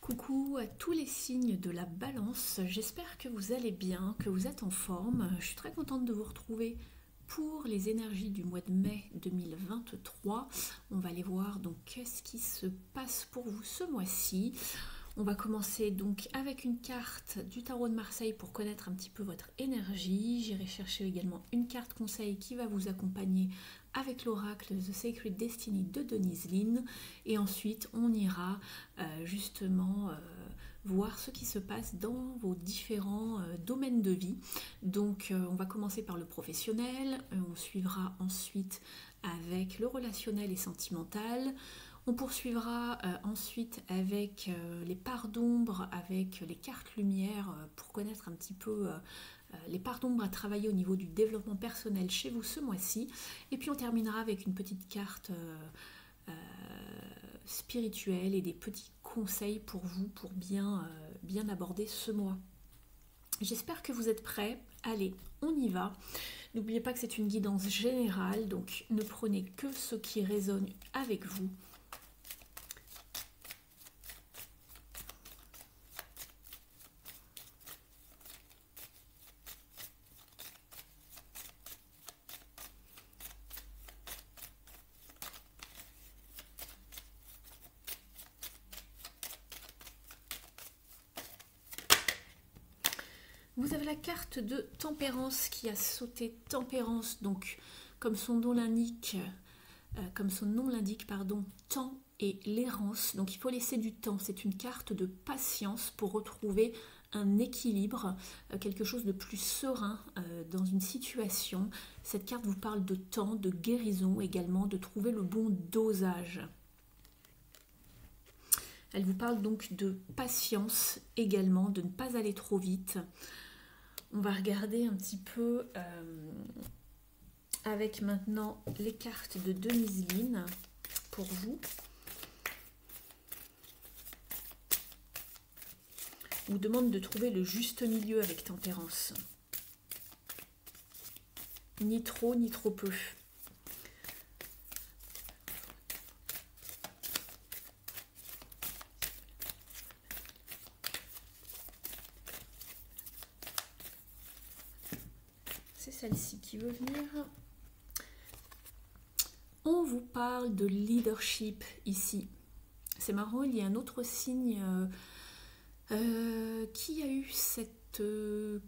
Coucou à tous les signes de la balance, j'espère que vous allez bien, que vous êtes en forme. Je suis très contente de vous retrouver pour les énergies du mois de mai 2023. On va aller voir donc qu'est-ce qui se passe pour vous ce mois-ci. On va commencer donc avec une carte du tarot de Marseille pour connaître un petit peu votre énergie. J'irai chercher également une carte conseil qui va vous accompagner avec l'oracle The Sacred Destiny de Denise Linn. Et ensuite, on ira justement voir ce qui se passe dans vos différents domaines de vie. Donc, on va commencer par le professionnel. On suivra ensuite avec le relationnel et sentimental. On poursuivra ensuite avec les parts d'ombre, avec les cartes lumière pour connaître un petit peu les parts d'ombre à travailler au niveau du développement personnel chez vous ce mois-ci. Et puis on terminera avec une petite carte spirituelle et des petits conseils pour vous pour bien aborder ce mois. J'espère que vous êtes prêts. Allez, on y va. N'oubliez pas que c'est une guidance générale, donc ne prenez que ce qui résonne avec vous. Vous avez la carte de tempérance qui a sauté. Tempérance, donc comme son nom l'indique, temps et l'errance. Donc il faut laisser du temps. C'est une carte de patience pour retrouver un équilibre, quelque chose de plus serein dans une situation. Cette carte vous parle de temps, de guérison également, de trouver le bon dosage. Elle vous parle donc de patience également, de ne pas aller trop vite. On va regarder un petit peu avec maintenant les cartes de Denise Linn pour vous. On vous demande de trouver le juste milieu avec tempérance. Ni trop peu. C'est celle-ci qui veut venir. On vous parle de leadership ici. C'est marrant, il y a un autre signe qui a eu cette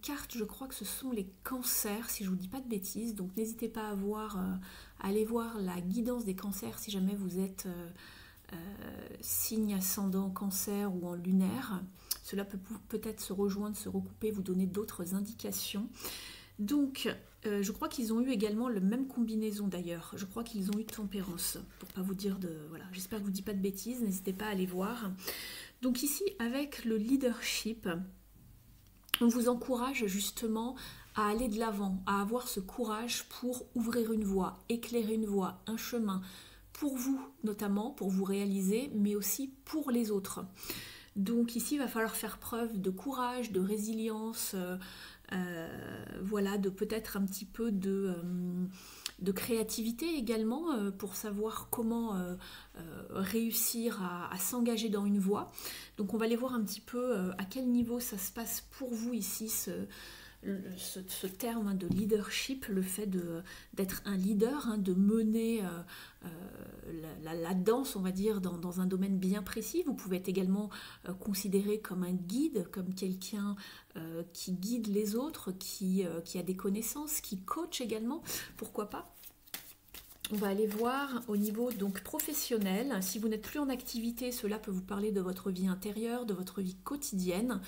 carte, je crois que ce sont les cancers, si je ne vous dis pas de bêtises. Donc n'hésitez pas à aller voir la guidance des cancers si jamais vous êtes signe ascendant cancer ou en lunaire. Cela peut peut-être se rejoindre, se recouper, vous donner d'autres indications. Donc, je crois qu'ils ont eu également la même combinaison d'ailleurs. Je crois qu'ils ont eu tempérance. Pour pas vous dire de... Voilà, j'espère que je ne vous dis pas de bêtises, n'hésitez pas à aller voir. Donc ici, avec le leadership, on vous encourage justement à aller de l'avant, à avoir ce courage pour ouvrir une voie, éclairer une voie, un chemin, pour vous notamment, pour vous réaliser, mais aussi pour les autres. Donc ici, il va falloir faire preuve de courage, de résilience, voilà, de peut-être un petit peu de créativité également pour savoir comment réussir à s'engager dans une voie. Donc on va aller voir un petit peu à quel niveau ça se passe pour vous ici, ce terme de leadership, le fait d'être un leader, de mener la danse, on va dire, dans un domaine bien précis. Vous pouvez être également considéré comme un guide, comme quelqu'un qui guide les autres, qui a des connaissances, qui coach également, pourquoi pas. On va aller voir au niveau donc professionnel. Si vous n'êtes plus en activité, cela peut vous parler de votre vie intérieure, de votre vie quotidienne.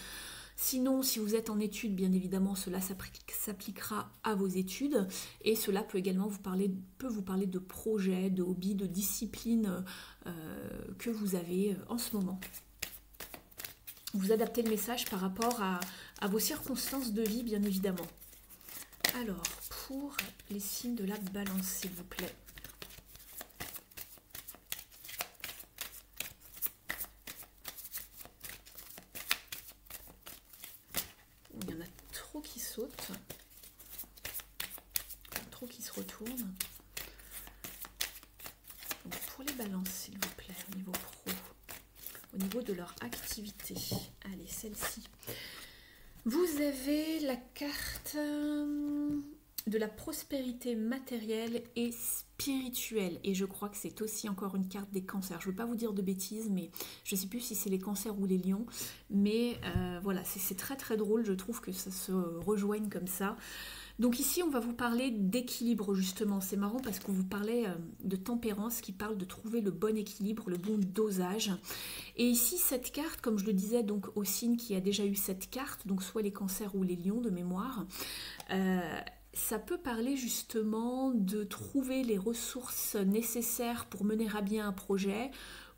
Sinon, si vous êtes en études, bien évidemment, cela s'appliquera à vos études. Et cela peut également vous parler de projets, de hobbies, de disciplines que vous avez en ce moment. Vous adaptez le message par rapport à vos circonstances de vie, bien évidemment. Alors, pour les signes de la balance, s'il vous plaît. Il y en a trop qui sautent, trop qui se retournent. Donc pour les balances, s'il vous plaît, au niveau pro, au niveau de leur activité. Allez, celle-ci. Vous avez la carte de la prospérité matérielle et spirituelle. Et je crois que c'est aussi encore une carte des cancers. Je ne veux pas vous dire de bêtises, mais je ne sais plus si c'est les cancers ou les lions. Mais voilà, c'est très très drôle. Je trouve que ça se rejoigne comme ça. Donc ici, on va vous parler d'équilibre, justement. C'est marrant parce qu'on vous parlait de tempérance, qui parle de trouver le bon équilibre, le bon dosage. Et ici, cette carte, comme je le disais donc au signe qui a déjà eu cette carte, donc soit les cancers ou les lions de mémoire, ça peut parler justement de trouver les ressources nécessaires pour mener à bien un projet,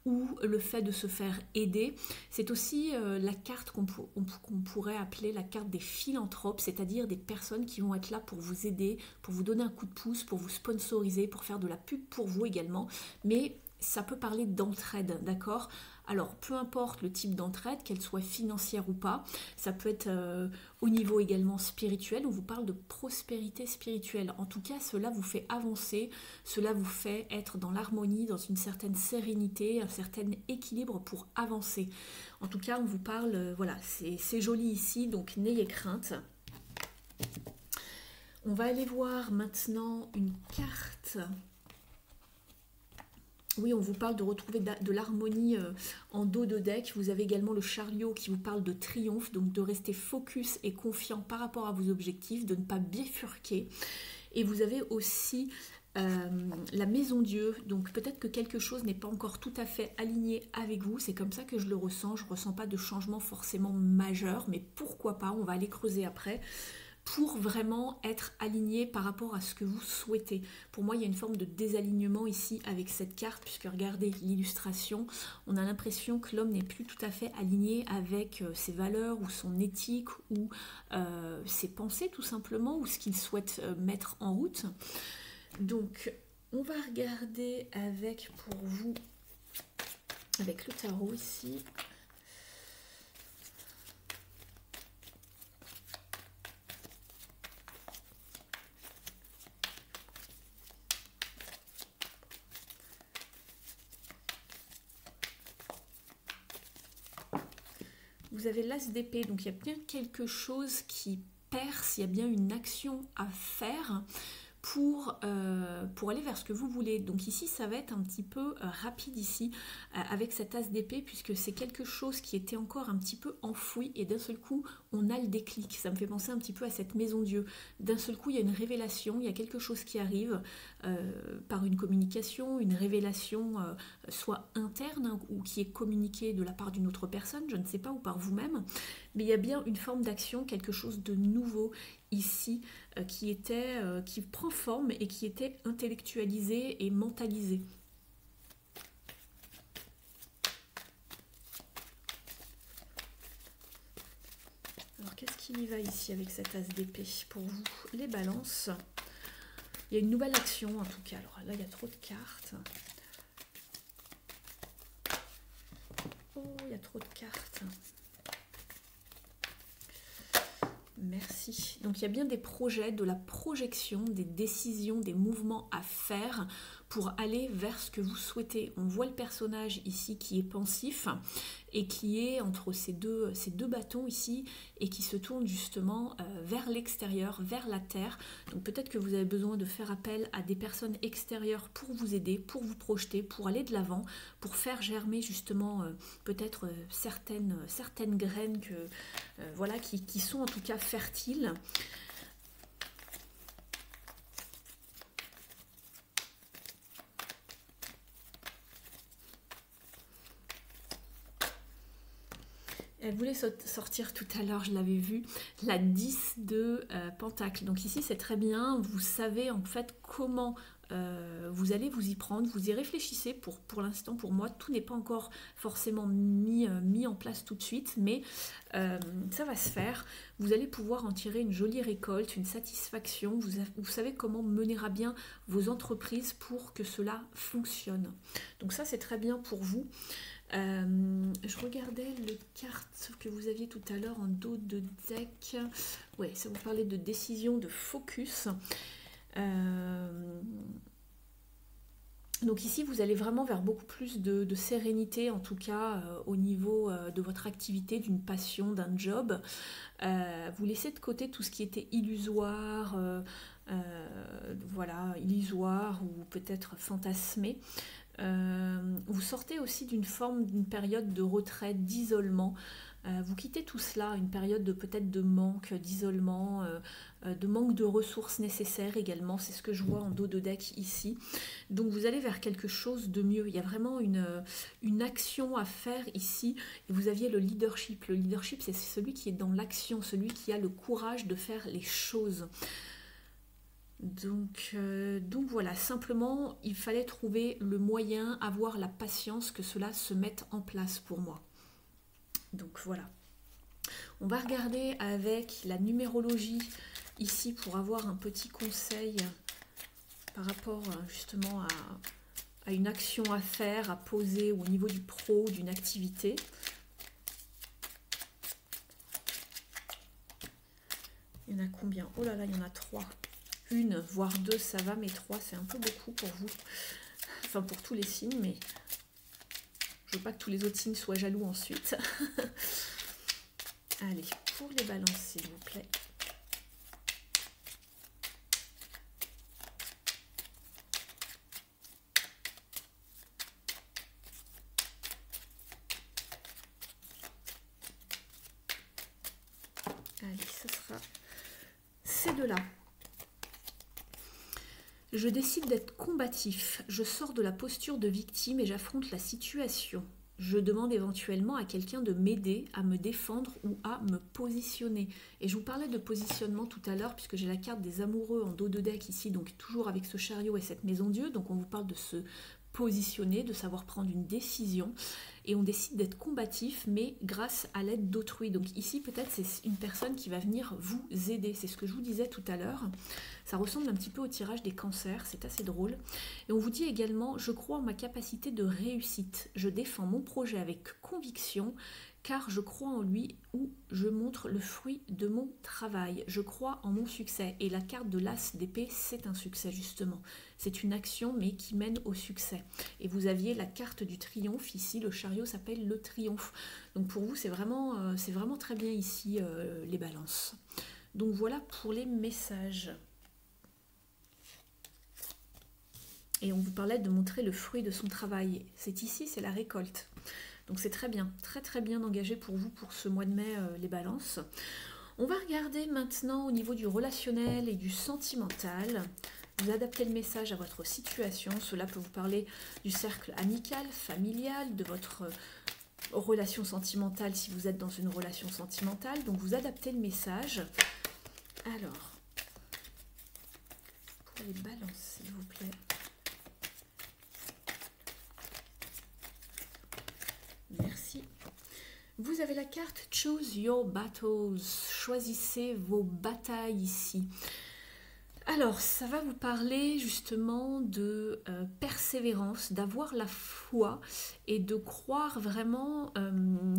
ou le fait de se faire aider. C'est aussi la carte qu'on pourrait appeler la carte des philanthropes, c'est-à-dire des personnes qui vont être là pour vous aider, pour vous donner un coup de pouce, pour vous sponsoriser, pour faire de la pub pour vous également. Mais ça peut parler d'entraide, d'accord ? Alors, peu importe le type d'entraide, qu'elle soit financière ou pas, ça peut être au niveau également spirituel, on vous parle de prospérité spirituelle. En tout cas, cela vous fait avancer, cela vous fait être dans l'harmonie, dans une certaine sérénité, un certain équilibre pour avancer. En tout cas, on vous parle, voilà, c'est joli ici, donc n'ayez crainte. On va aller voir maintenant une carte. Oui, on vous parle de retrouver de l'harmonie en dos de deck. Vous avez également le chariot qui vous parle de triomphe, donc de rester focus et confiant par rapport à vos objectifs, de ne pas bifurquer. Et vous avez aussi la maison Dieu, donc peut-être que quelque chose n'est pas encore tout à fait aligné avec vous. C'est comme ça que je le ressens. Je ne ressens pas de changement forcément majeur, mais pourquoi pas, on va aller creuser après, pour vraiment être aligné par rapport à ce que vous souhaitez. Pour moi, il y a une forme de désalignement ici avec cette carte, puisque regardez l'illustration, on a l'impression que l'homme n'est plus tout à fait aligné avec ses valeurs ou son éthique ou ses pensées tout simplement, ou ce qu'il souhaite mettre en route. Donc, on va regarder avec, pour vous, avec le tarot ici. Vous avez l'as d'épée, donc il y a bien quelque chose qui perce, il y a bien une action à faire pour aller vers ce que vous voulez. Donc ici, ça va être un petit peu rapide ici, avec cet as d'épée, puisque c'est quelque chose qui était encore un petit peu enfoui, et d'un seul coup, on a le déclic. Ça me fait penser un petit peu à cette maison Dieu. D'un seul coup, il y a une révélation, il y a quelque chose qui arrive par une communication, une révélation soit interne, hein, ou qui est communiquée de la part d'une autre personne, je ne sais pas, ou par vous-même. Mais il y a bien une forme d'action, quelque chose de nouveau ici, qui prend forme et qui était intellectualisé et mentalisé. Alors qu'est-ce qu'il y va ici avec cet as d'épée pour vous, les balances? Il y a une nouvelle action en tout cas. Alors là, il y a trop de cartes. Oh, il y a trop de cartes. Merci. Donc il y a bien des projets, de la projection, des décisions, des mouvements à faire pour aller vers ce que vous souhaitez. On voit le personnage ici qui est pensif et qui est entre ces deux bâtons ici et qui se tourne justement vers l'extérieur, vers la terre. Donc peut-être que vous avez besoin de faire appel à des personnes extérieures pour vous aider, pour vous projeter, pour aller de l'avant, pour faire germer justement peut-être certaines graines voilà, qui sont en tout cas fertiles. Elle voulait sortir tout à l'heure, je l'avais vu, la 10 de Pentacle. Donc ici, c'est très bien. Vous savez en fait comment vous allez vous y prendre. Vous y réfléchissez. Pour l'instant, pour moi, tout n'est pas encore forcément mis en place tout de suite. Mais ça va se faire. Vous allez pouvoir en tirer une jolie récolte, une satisfaction. Vous savez comment mener à bien vos entreprises pour que cela fonctionne. Donc ça, c'est très bien pour vous. Je regardais les cartes que vous aviez tout à l'heure en dos de deck. Ouais, ça vous parlait de décision, de focus. Donc ici, vous allez vraiment vers beaucoup plus de sérénité, en tout cas au niveau de votre activité, d'une passion, d'un job. Vous laissez de côté tout ce qui était illusoire, voilà, illusoire ou peut-être fantasmé. Vous sortez aussi d'une période de retrait, d'isolement. Vous quittez tout cela, une période de peut-être de manque, d'isolement, de manque de ressources nécessaires également. C'est ce que je vois en dos de deck ici. Donc vous allez vers quelque chose de mieux. Il y a vraiment une action à faire ici. Et vous aviez le leadership. Le leadership, c'est celui qui est dans l'action, celui qui a le courage de faire les choses. Donc voilà, simplement, il fallait trouver le moyen, avoir la patience que cela se mette en place pour moi. Donc voilà. On va regarder avec la numérologie ici pour avoir un petit conseil par rapport justement à une action à faire, à poser au niveau du pro, d'une activité. Il y en a combien? Oh là là, il y en a 3. Une, voire 2, ça va, mais 3, c'est un peu beaucoup pour vous. Enfin, pour tous les signes, mais je veux pas que tous les autres signes soient jaloux ensuite. Allez, pour les balances, s'il vous plaît. Allez, ce sera ces deux-là. Je décide d'être combatif. Je sors de la posture de victime et j'affronte la situation. Je demande éventuellement à quelqu'un de m'aider à me défendre ou à me positionner. Et je vous parlais de positionnement tout à l'heure, puisque j'ai la carte des amoureux en dos de deck ici, donc toujours avec ce chariot et cette maison Dieu. Donc on vous parle de se positionner, de savoir prendre une décision. Et on décide d'être combatif, mais grâce à l'aide d'autrui. Donc ici, peut-être, c'est une personne qui va venir vous aider. C'est ce que je vous disais tout à l'heure. Ça ressemble un petit peu au tirage des cancers, c'est assez drôle. Et on vous dit également, je crois en ma capacité de réussite. Je défends mon projet avec conviction, car je crois en lui ou je montre le fruit de mon travail. Je crois en mon succès. Et la carte de l'as d'épée, c'est un succès justement. C'est une action, mais qui mène au succès. Et vous aviez la carte du triomphe ici, le chariot s'appelle le triomphe. Donc pour vous, c'est vraiment très bien ici, les balances. Donc voilà pour les messages. Et on vous parlait de montrer le fruit de son travail. C'est ici, c'est la récolte. Donc c'est très bien, très très bien engagé pour vous pour ce mois de mai, les balances. On va regarder maintenant au niveau du relationnel et du sentimental. Vous adaptez le message à votre situation. Cela peut vous parler du cercle amical, familial, de votre relation sentimentale si vous êtes dans une relation sentimentale. Donc vous adaptez le message. Alors, pour les balances, s'il vous plaît. Merci. Vous avez la carte Choose Your Battles. Choisissez vos batailles ici. Alors, ça va vous parler justement de persévérance, d'avoir la foi et de croire vraiment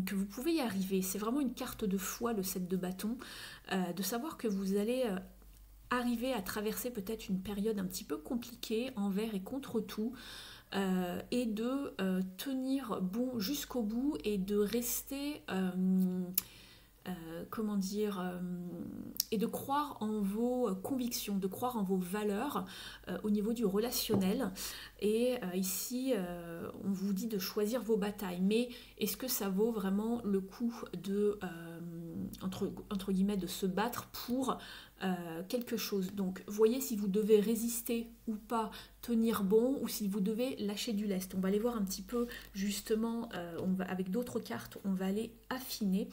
que vous pouvez y arriver. C'est vraiment une carte de foi, le 7 de bâton, de savoir que vous allez arriver à traverser peut-être une période un petit peu compliquée envers et contre tout, et de tenir bon jusqu'au bout et de rester... comment dire, et de croire en vos convictions, de croire en vos valeurs au niveau du relationnel. Et ici, on vous dit de choisir vos batailles. Mais est-ce que ça vaut vraiment le coup de, entre guillemets, de se battre pour quelque chose? Donc, voyez si vous devez résister ou pas, tenir bon, ou si vous devez lâcher du lest. On va aller voir un petit peu, justement, avec d'autres cartes, on va aller affiner.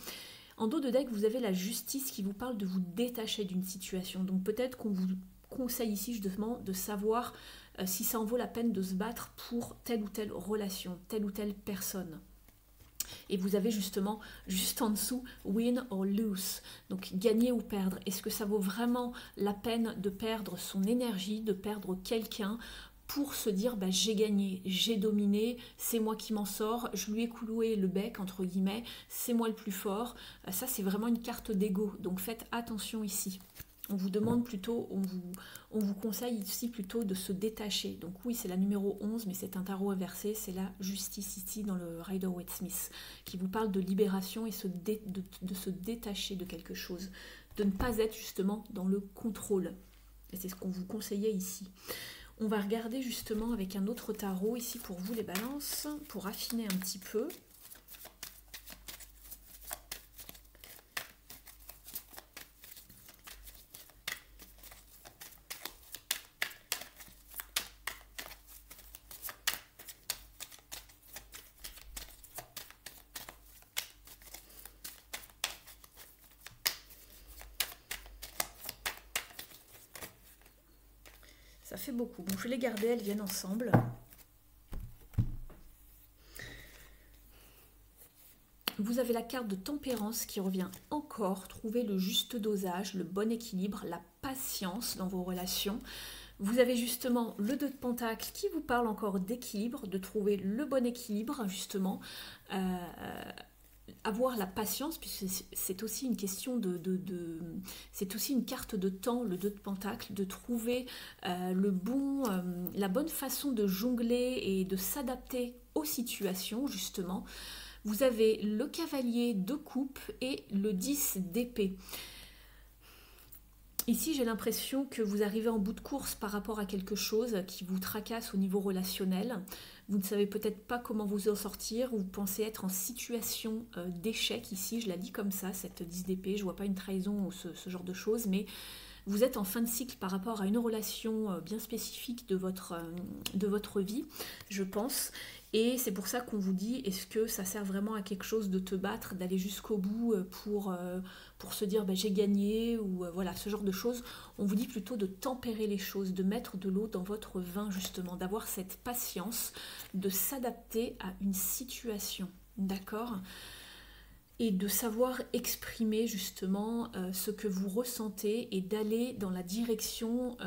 En dos de deck, vous avez la justice qui vous parle de vous détacher d'une situation. Donc peut-être qu'on vous conseille ici justement de savoir si ça en vaut la peine de se battre pour telle ou telle relation, telle ou telle personne. Et vous avez justement, juste en dessous, win or lose. Donc gagner ou perdre. Est-ce que ça vaut vraiment la peine de perdre son énergie, de perdre quelqu'un pour se dire bah, j'ai gagné, j'ai dominé, c'est moi qui m'en sors, je lui ai cloué le bec entre guillemets, c'est moi le plus fort. Ça c'est vraiment une carte d'ego, donc faites attention ici. On vous demande plutôt, on vous conseille ici plutôt de se détacher. Donc oui, c'est la numéro 11, mais c'est un tarot inversé, c'est la justice ici dans le Rider-Waite-Smith, qui vous parle de libération et de se détacher de quelque chose, de ne pas être justement dans le contrôle. Et c'est ce qu'on vous conseillait ici. On va regarder justement avec un autre tarot ici pour vous les balances, pour affiner un petit peu. Ça fait beaucoup. Bon, je vais les garder, elles viennent ensemble. Vous avez la carte de tempérance qui revient encore. Trouver le juste dosage, le bon équilibre, la patience dans vos relations. Vous avez justement le 2 de Pentacle qui vous parle encore d'équilibre, de trouver le bon équilibre justement. Avoir la patience, puisque c'est aussi une question c'est aussi une carte de temps, le 2 de Pentacle, de trouver la bonne façon de jongler et de s'adapter aux situations, justement. Vous avez le cavalier de coupe et le 10 d'épée. Ici, j'ai l'impression que vous arrivez en bout de course par rapport à quelque chose qui vous tracasse au niveau relationnel. Vous ne savez peut-être pas comment vous en sortir, ou vous pensez être en situation d'échec ici, je la lis comme ça, cette 10 d'épée, je ne vois pas une trahison ou ce genre de choses, mais vous êtes en fin de cycle par rapport à une relation bien spécifique de votre vie, je pense. Et c'est pour ça qu'on vous dit, est-ce que ça sert vraiment à quelque chose de te battre, d'aller jusqu'au bout pour se dire j'ai gagné, ou voilà, ce genre de choses. On vous dit plutôt de tempérer les choses, de mettre de l'eau dans votre vin justement, d'avoir cette patience, de s'adapter à une situation, d'accord ? Et de savoir exprimer justement ce que vous ressentez et d'aller dans la direction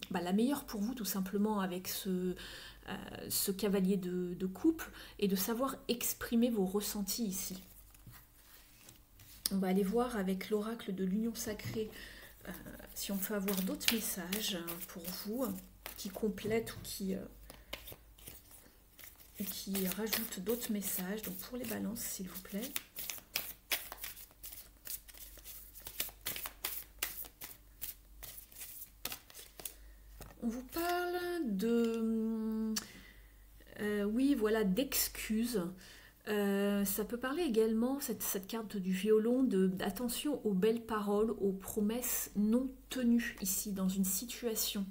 la meilleure pour vous tout simplement avec ce cavalier de coupe, et de savoir exprimer vos ressentis ici. On va aller voir avec l'oracle de l'union sacrée si on peut avoir d'autres messages pour vous qui complètent ou qui rajoutent d'autres messages. Donc pour les balances, s'il vous plaît. On vous parle de... oui, voilà, d'excuses. Ça peut parler également, cette carte du violon, d'attention aux belles paroles, aux promesses non tenues ici, dans une situation.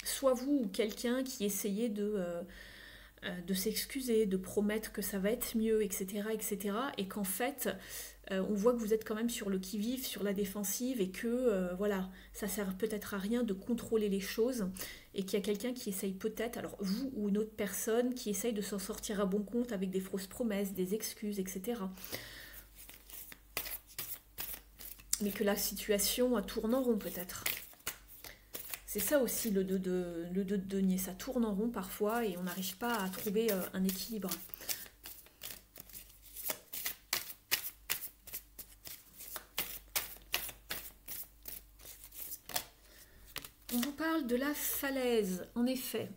Soit vous ou quelqu'un qui essayait de s'excuser, de promettre que ça va être mieux, etc. etc. et qu'en fait, on voit que vous êtes quand même sur le qui-vive, sur la défensive, et que voilà, ça sert peut-être à rien de contrôler les choses, et qu'il y a quelqu'un qui essaye peut-être, alors vous ou une autre personne, qui essaye de s'en sortir à bon compte avec des fausses promesses, des excuses, etc. Mais que la situation tourne en rond peut-être. C'est ça aussi le 2 de denier, ça tourne en rond parfois et on n'arrive pas à trouver un équilibre. On vous parle de la falaise, en effet.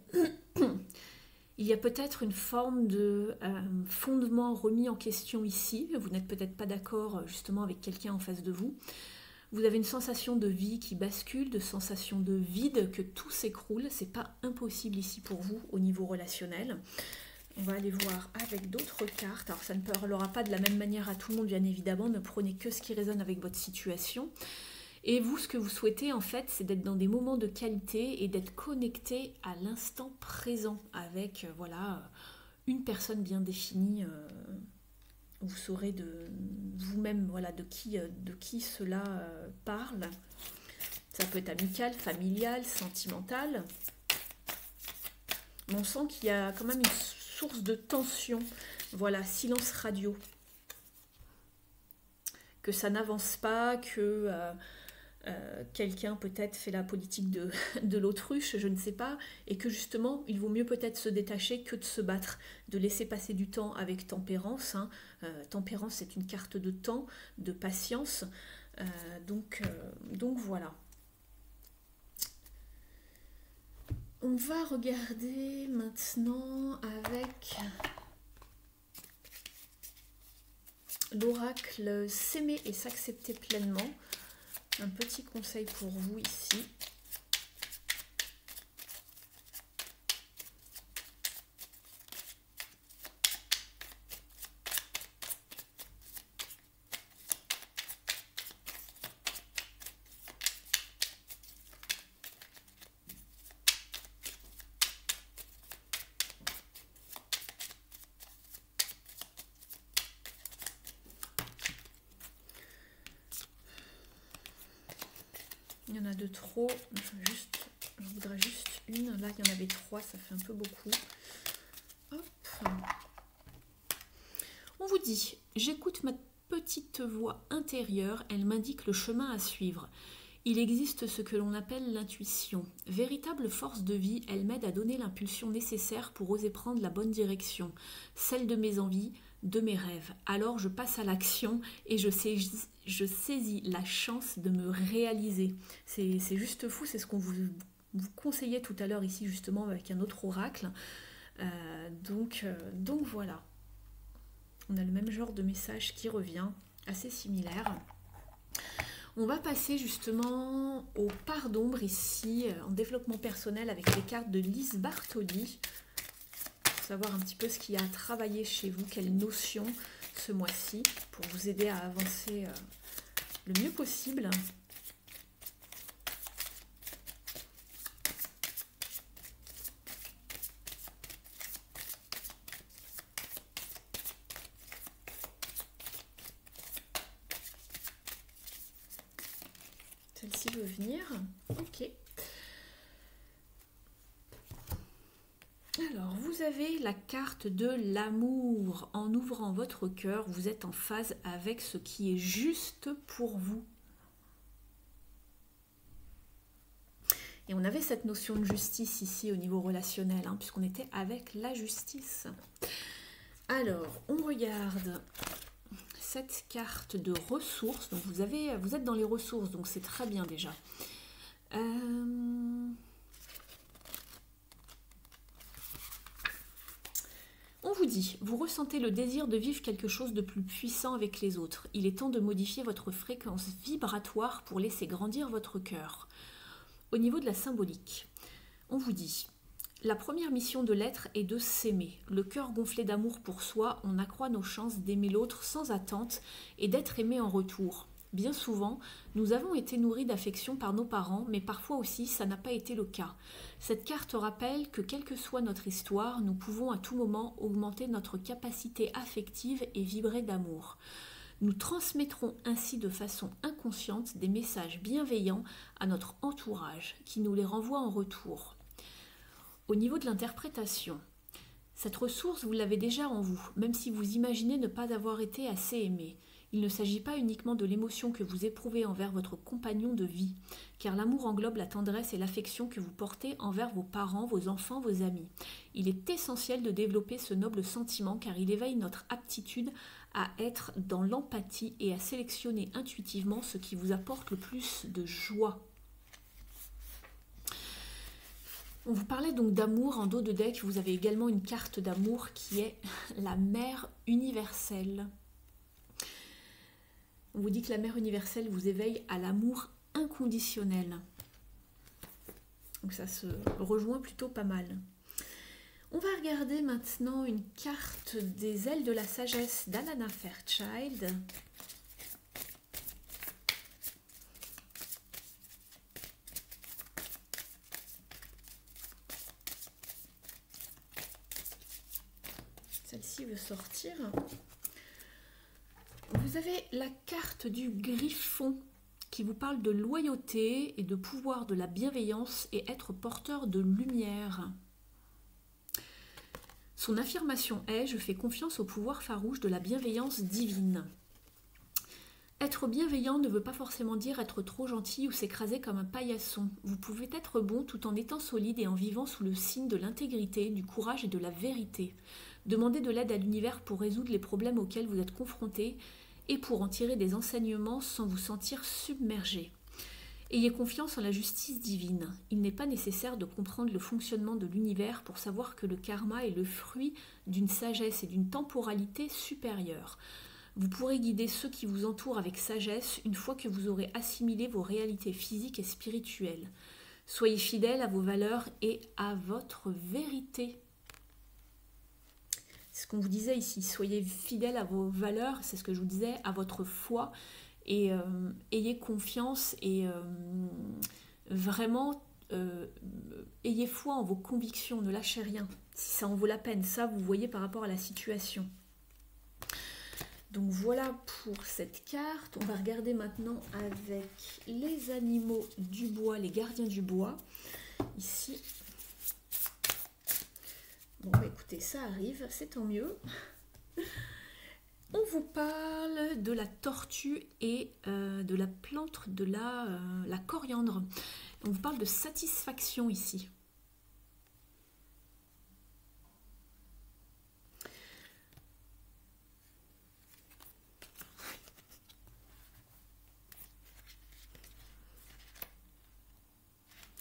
Il y a peut-être une forme de fondement remis en question ici. Vous n'êtes peut-être pas d'accord justement avec quelqu'un en face de vous. Vous avez une sensation de vie qui bascule, de sensation de vide, que tout s'écroule. C'est pas impossible ici pour vous au niveau relationnel. On va aller voir avec d'autres cartes. Alors ça ne parlera pas de la même manière à tout le monde, bien évidemment. Ne prenez que ce qui résonne avec votre situation. Et vous, ce que vous souhaitez en fait, c'est d'être dans des moments de qualité et d'être connecté à l'instant présent avec voilà, une personne bien définie. Vous saurez de vous-même voilà, de qui cela parle. Ça peut être amical, familial, sentimental. Mais on sent qu'il y a quand même une source de tension. Voilà, silence radio. Que ça n'avance pas, que quelqu'un peut-être fait la politique de l'autruche, je ne sais pas, et que justement, il vaut mieux peut-être se détacher que de se battre, de laisser passer du temps avec tempérance. Tempérance, c'est une carte de temps, de patience. Donc voilà. On va regarder maintenant avec l'oracle S'aimer et s'accepter pleinement. Un petit conseil pour vous ici. Il y en a de trop, je voudrais juste une. Là, il y en avait 3, ça fait un peu beaucoup. Hop. On vous dit, j'écoute ma petite voix intérieure, elle m'indique le chemin à suivre. Il existe ce que l'on appelle l'intuition. Véritable force de vie, elle m'aide à donner l'impulsion nécessaire pour oser prendre la bonne direction, celle de mes envies, de mes rêves. Alors je passe à l'action et je saisis la chance de me réaliser. C'est juste fou, c'est ce qu'on vous conseillait tout à l'heure ici justement avec un autre oracle. Donc voilà. On a le même genre de message qui revient, assez similaire. On va passer justement aux parts d'ombre ici, en développement personnel avec les cartes de Lise Bartoli. Savoir un petit peu ce qu'il y a à travailler chez vous, quelles notions ce mois-ci, pour vous aider à avancer le mieux possible. Celle-ci veut venir. Ok. Alors, vous avez la carte de l'amour. En ouvrant votre cœur, vous êtes en phase avec ce qui est juste pour vous. Et on avait cette notion de justice ici au niveau relationnel, hein, puisqu'on était avec la justice. Alors, on regarde cette carte de ressources. Donc, vous êtes dans les ressources, donc c'est très bien déjà. On vous dit, vous ressentez le désir de vivre quelque chose de plus puissant avec les autres. Il est temps de modifier votre fréquence vibratoire pour laisser grandir votre cœur. Au niveau de la symbolique, on vous dit, la première mission de l'être est de s'aimer. Le cœur gonflé d'amour pour soi, on accroît nos chances d'aimer l'autre sans attente et d'être aimé en retour. Bien souvent, nous avons été nourris d'affection par nos parents, mais parfois aussi ça n'a pas été le cas. Cette carte rappelle que quelle que soit notre histoire, nous pouvons à tout moment augmenter notre capacité affective et vibrer d'amour. Nous transmettrons ainsi de façon inconsciente des messages bienveillants à notre entourage, qui nous les renvoie en retour. Au niveau de l'interprétation, cette ressource, vous l'avez déjà en vous, même si vous imaginez ne pas avoir été assez aimé. Il ne s'agit pas uniquement de l'émotion que vous éprouvez envers votre compagnon de vie, car l'amour englobe la tendresse et l'affection que vous portez envers vos parents, vos enfants, vos amis. Il est essentiel de développer ce noble sentiment car il éveille notre aptitude à être dans l'empathie et à sélectionner intuitivement ce qui vous apporte le plus de joie. On vous parlait donc d'amour en dos de deck. Vous avez également une carte d'amour qui est la mère universelle. On vous dit que la mère universelle vous éveille à l'amour inconditionnel. Donc ça se rejoint plutôt pas mal. On va regarder maintenant une carte des ailes de la sagesse d'Alana Fairchild. Celle-ci veut sortir. Vous avez la carte du Griffon qui vous parle de loyauté et de pouvoir de la bienveillance et être porteur de lumière. Son affirmation est « Je fais confiance au pouvoir farouche de la bienveillance divine ». Être bienveillant ne veut pas forcément dire être trop gentil ou s'écraser comme un paillasson. Vous pouvez être bon tout en étant solide et en vivant sous le signe de l'intégrité, du courage et de la vérité. Demandez de l'aide à l'univers pour résoudre les problèmes auxquels vous êtes confrontés et pour en tirer des enseignements sans vous sentir submergé. Ayez confiance en la justice divine. Il n'est pas nécessaire de comprendre le fonctionnement de l'univers pour savoir que le karma est le fruit d'une sagesse et d'une temporalité supérieure. Vous pourrez guider ceux qui vous entourent avec sagesse une fois que vous aurez assimilé vos réalités physiques et spirituelles. Soyez fidèles à vos valeurs et à votre vérité. C'est ce qu'on vous disait ici. Soyez fidèles à vos valeurs, c'est ce que je vous disais, à votre foi. Et ayez confiance et vraiment ayez foi en vos convictions, ne lâchez rien. Si ça en vaut la peine, ça vous voyez par rapport à la situation. Donc voilà pour cette carte. On va regarder maintenant avec les animaux du bois, les gardiens du bois. Ici. Bon, bah écoutez, ça arrive, c'est tant mieux. On vous parle de la tortue et de la plante de la coriandre. On vous parle de satisfaction ici.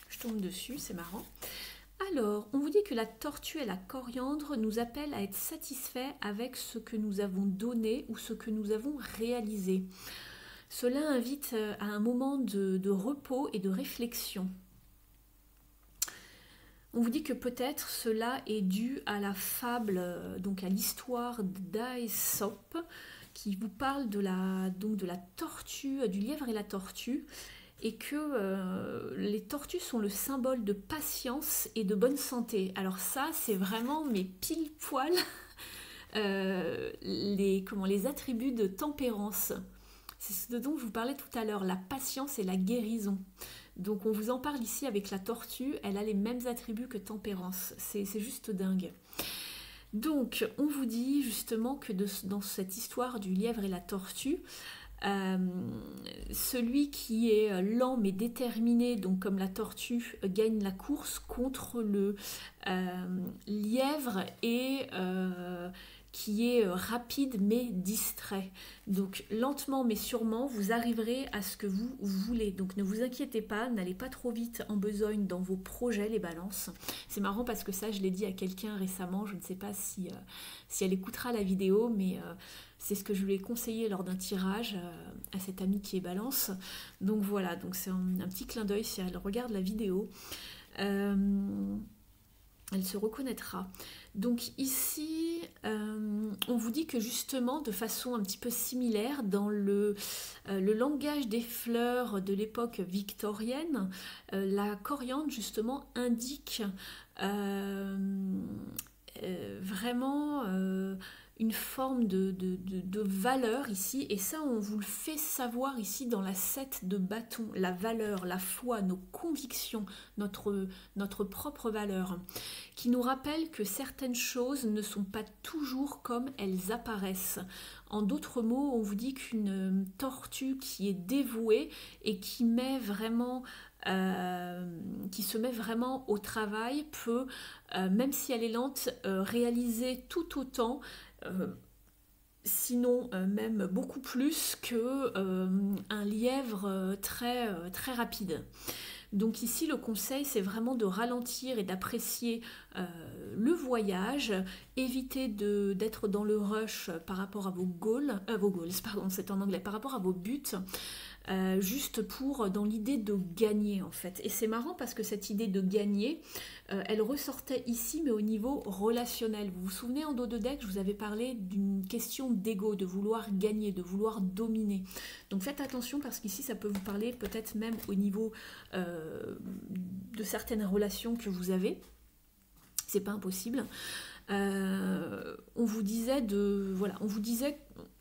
Je tombe dessus, c'est marrant. Alors, on vous dit que la tortue et la coriandre nous appellent à être satisfaits avec ce que nous avons donné ou ce que nous avons réalisé. Cela invite à un moment de repos et de réflexion. On vous dit que peut-être cela est dû à la fable, donc à l'histoire d'Aesop, qui vous parle de la tortue, du lièvre et la tortue, et que les tortues sont le symbole de patience et de bonne santé. Alors ça, c'est vraiment mes pile poil les attributs de tempérance. C'est ce dont je vous parlais tout à l'heure, la patience et la guérison. Donc on vous en parle ici avec la tortue, elle a les mêmes attributs que tempérance. C'est juste dingue. Donc on vous dit justement que dans cette histoire du lièvre et la tortue, celui qui est lent mais déterminé, donc comme la tortue, gagne la course contre le lièvre et qui est rapide mais distrait. Donc lentement mais sûrement, vous arriverez à ce que vous voulez. Donc ne vous inquiétez pas, n'allez pas trop vite en besogne dans vos projets, les balances. C'est marrant parce que ça, je l'ai dit à quelqu'un récemment, je ne sais pas si elle écoutera la vidéo, mais c'est ce que je lui ai conseillé lors d'un tirage à cette amie qui est balance. Donc voilà, donc c'est un petit clin d'œil si elle regarde la vidéo. Elle se reconnaîtra. Donc ici, on vous dit que justement, de façon un petit peu similaire, dans le langage des fleurs de l'époque victorienne, la coriandre justement indique vraiment une forme de valeur ici, et ça on vous le fait savoir ici dans la 7 de bâton, la valeur, la foi, nos convictions, notre propre valeur, qui nous rappelle que certaines choses ne sont pas toujours comme elles apparaissent. En d'autres mots, on vous dit qu'une tortue qui est dévouée et qui se met vraiment au travail peut, même si elle est lente, réaliser tout autant, sinon même beaucoup plus que un lièvre très rapide. Donc ici, le conseil, c'est vraiment de ralentir et d'apprécier le voyage, éviter d'être dans le rush par rapport à vos goals, pardon, c'est en anglais, par rapport à vos buts, juste dans l'idée de gagner en fait. Et c'est marrant parce que cette idée de gagner, elle ressortait ici, mais au niveau relationnel. Vous vous souvenez, en dos de deck, je vous avais parlé d'une question d'ego, de vouloir gagner, de vouloir dominer. Donc faites attention parce qu'ici, ça peut vous parler peut-être même au niveau de certaines relations que vous avez. C'est pas impossible. On vous disait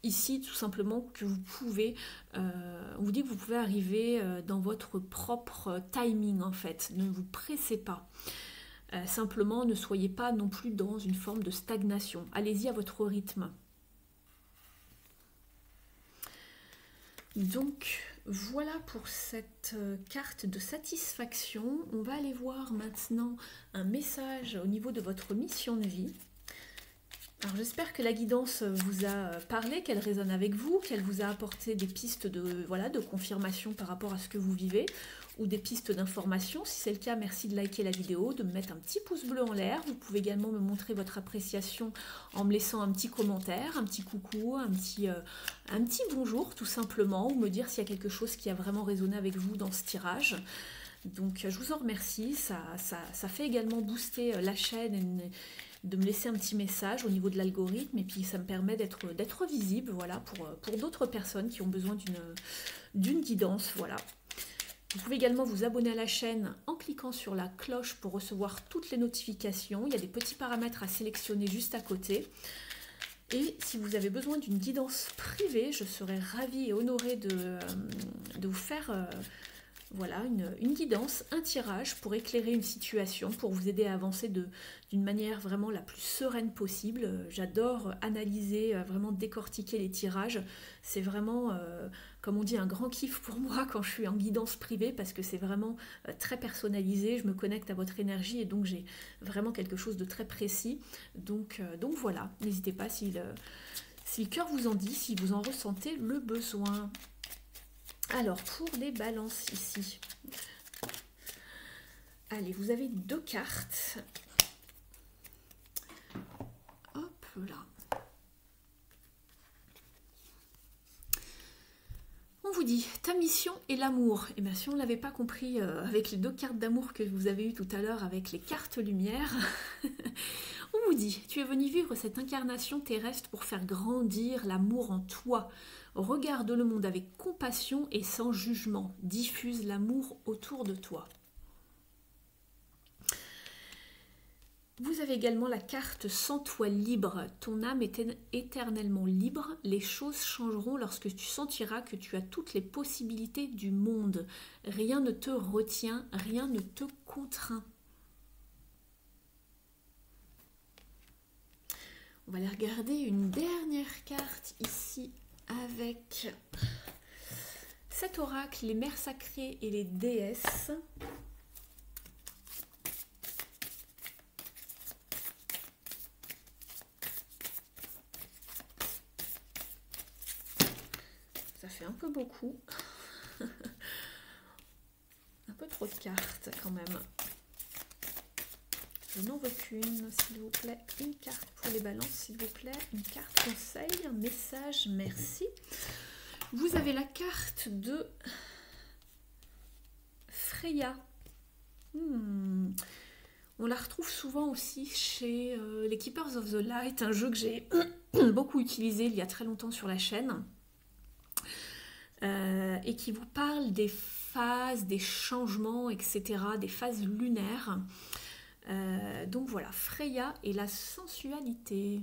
ici tout simplement que vous pouvez, on vous dit que vous pouvez arriver dans votre propre timing en fait. Ne vous pressez pas. Simplement, ne soyez pas non plus dans une forme de stagnation. Allez-y à votre rythme. Donc, voilà pour cette carte de satisfaction. On va aller voir maintenant un message au niveau de votre mission de vie. Alors j'espère que la guidance vous a parlé, qu'elle résonne avec vous, qu'elle vous a apporté des pistes de, voilà, de confirmation par rapport à ce que vous vivez, ou des pistes d'information. Si c'est le cas, merci de liker la vidéo, de me mettre un petit pouce bleu en l'air. Vous pouvez également me montrer votre appréciation en me laissant un petit commentaire, un petit coucou, un petit bonjour tout simplement, ou me dire s'il y a quelque chose qui a vraiment résonné avec vous dans ce tirage. Donc je vous en remercie, ça fait également booster la chaîne et de me laisser un petit message au niveau de l'algorithme, et puis ça me permet d'être visible, voilà, pour d'autres personnes qui ont besoin d'une guidance, voilà. Vous pouvez également vous abonner à la chaîne en cliquant sur la cloche pour recevoir toutes les notifications. Il y a des petits paramètres à sélectionner juste à côté. Et si vous avez besoin d'une guidance privée, je serais ravie et honorée de vous faire voilà, une guidance, un tirage pour éclairer une situation, pour vous aider à avancer d'une manière vraiment la plus sereine possible. J'adore analyser, vraiment décortiquer les tirages. C'est vraiment, comme on dit, un grand kiff pour moi quand je suis en guidance privée, parce que c'est vraiment très personnalisé. Je me connecte à votre énergie et donc j'ai vraiment quelque chose de très précis. Donc voilà, n'hésitez pas si le cœur vous en dit, si vous en ressentez le besoin. Alors, pour les balances ici, allez, vous avez 2 cartes. Hop là. On vous dit, ta mission est l'amour. Et bien, si on ne l'avait pas compris avec les 2 cartes d'amour que vous avez eues tout à l'heure avec les cartes lumière, on vous dit, tu es venu vivre cette incarnation terrestre pour faire grandir l'amour en toi. Regarde le monde avec compassion et sans jugement. Diffuse l'amour autour de toi. Vous avez également la carte « Sens-toi libre ». Ton âme est éternellement libre. Les choses changeront lorsque tu sentiras que tu as toutes les possibilités du monde. Rien ne te retient, rien ne te contraint. On va aller regarder une dernière carte ici avec cet oracle, les mères sacrées et les déesses. Ça fait un peu beaucoup. Un peu trop de cartes quand même. Je n'en veux qu'une, s'il vous plaît. Une carte pour les balances, s'il vous plaît. Une carte conseil, un message, merci. Vous avez la carte de Freya. On la retrouve souvent aussi chez les Keepers of the Light, un jeu que j'ai beaucoup utilisé il y a très longtemps sur la chaîne. Et qui vous parle des phases, des changements, etc., des phases lunaires. Donc voilà, Freya et la sensualité.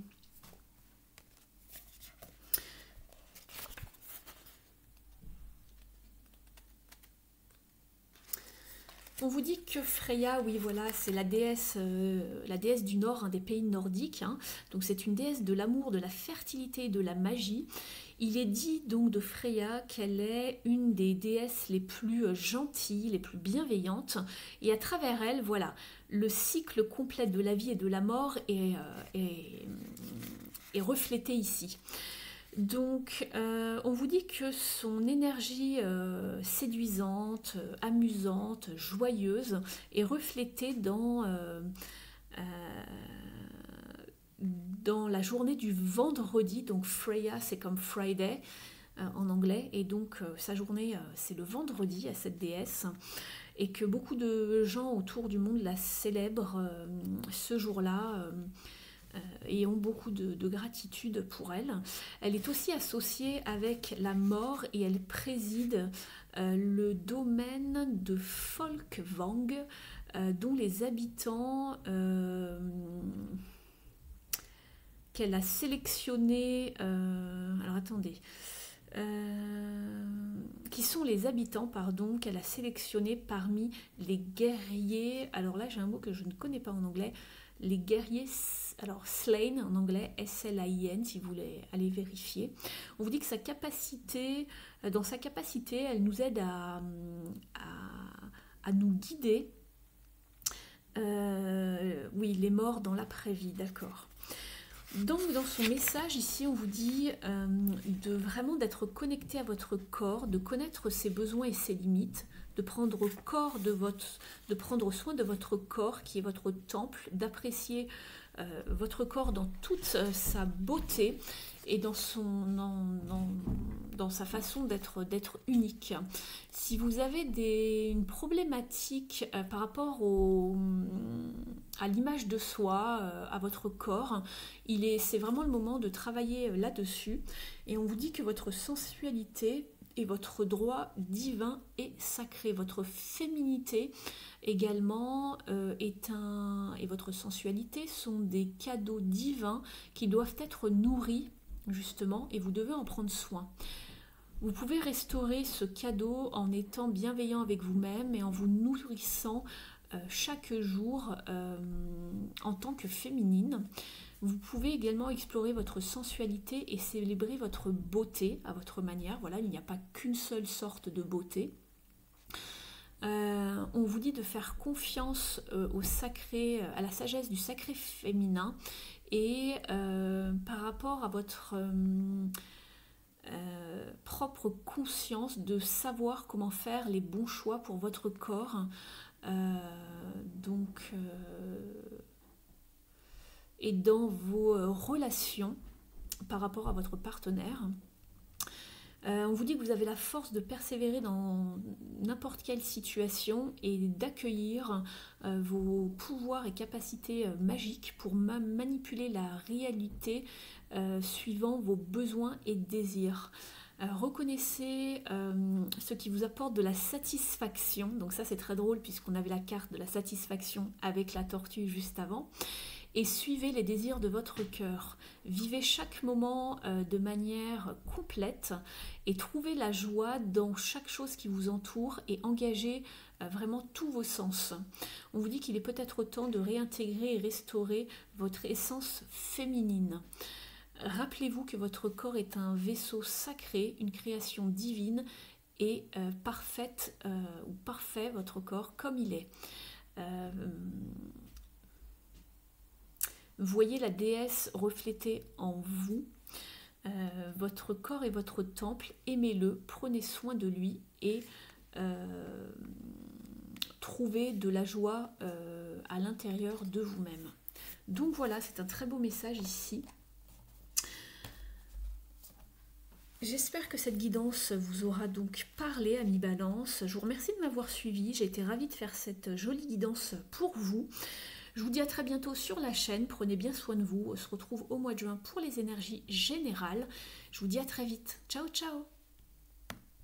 On vous dit que Freya, oui voilà, c'est la déesse du Nord, des pays nordiques. Hein. Donc c'est une déesse de l'amour, de la fertilité et de la magie. Il est dit donc de Freya qu'elle est une des déesses les plus gentilles, les plus bienveillantes. Et à travers elle, voilà, le cycle complet de la vie et de la mort est reflété ici. Donc, on vous dit que son énergie séduisante, amusante, joyeuse est reflétée dans la journée du vendredi. Donc, Freya, c'est comme Friday en anglais. Et donc, sa journée, c'est le vendredi à cette déesse. Et que beaucoup de gens autour du monde la célèbrent ce jour-là. Et ont beaucoup de gratitude pour elle. Elle est aussi associée avec la mort et elle préside le domaine de Folkvang, dont les habitants qu'elle a sélectionnés... alors attendez... qui sont les habitants, pardon, qu'elle a sélectionnés parmi les guerriers... Alors là, j'ai un mot que je ne connais pas en anglais. Les guerriers... Alors, slain en anglais, S-L-A-I-N, si vous voulez aller vérifier. On vous dit que sa capacité, dans sa capacité, elle nous aide à nous guider. Oui, les morts dans l'après-vie, d'accord. Donc dans son message ici, on vous dit de vraiment d'être connecté à votre corps, de connaître ses besoins et ses limites, de prendre soin de votre corps qui est votre temple, d'apprécier votre corps dans toute sa beauté et dans sa façon d'être unique. Si vous avez une problématique par rapport à l'image de soi, à votre corps, c'est vraiment le moment de travailler là-dessus. Et on vous dit que votre sensualité et votre droit divin et sacré, votre féminité également et votre sensualité sont des cadeaux divins qui doivent être nourris justement et vous devez en prendre soin. Vous pouvez restaurer ce cadeau en étant bienveillant avec vous-même et en vous nourrissant chaque jour en tant que féminine. Vous pouvez également explorer votre sensualité et célébrer votre beauté à votre manière. Voilà, il n'y a pas qu'une seule sorte de beauté. On vous dit de faire confiance au sacré, à la sagesse du sacré féminin et par rapport à votre propre conscience de savoir comment faire les bons choix pour votre corps. Et dans vos relations par rapport à votre partenaire. On vous dit que vous avez la force de persévérer dans n'importe quelle situation et d'accueillir vos pouvoirs et capacités magiques pour manipuler la réalité suivant vos besoins et désirs. Reconnaissez ce qui vous apporte de la satisfaction. Donc ça c'est très drôle puisqu'on avait la carte de la satisfaction avec la tortue juste avant. Et suivez les désirs de votre cœur. Vivez chaque moment de manière complète et trouvez la joie dans chaque chose qui vous entoure et engagez vraiment tous vos sens. On vous dit qu'il est peut-être temps de réintégrer et restaurer votre essence féminine. Rappelez-vous que votre corps est un vaisseau sacré, une création divine et parfait votre corps comme il est. Voyez la déesse reflétée en vous. Votre corps est votre temple, aimez-le, prenez soin de lui et trouvez de la joie à l'intérieur de vous-même. Donc voilà, c'est un très beau message ici. J'espère que cette guidance vous aura donc parlé, amis Balance. Je vous remercie de m'avoir suivi. J'ai été ravie de faire cette jolie guidance pour vous. Je vous dis à très bientôt sur la chaîne. Prenez bien soin de vous. On se retrouve au mois de juin pour les énergies générales. Je vous dis à très vite. Ciao, ciao!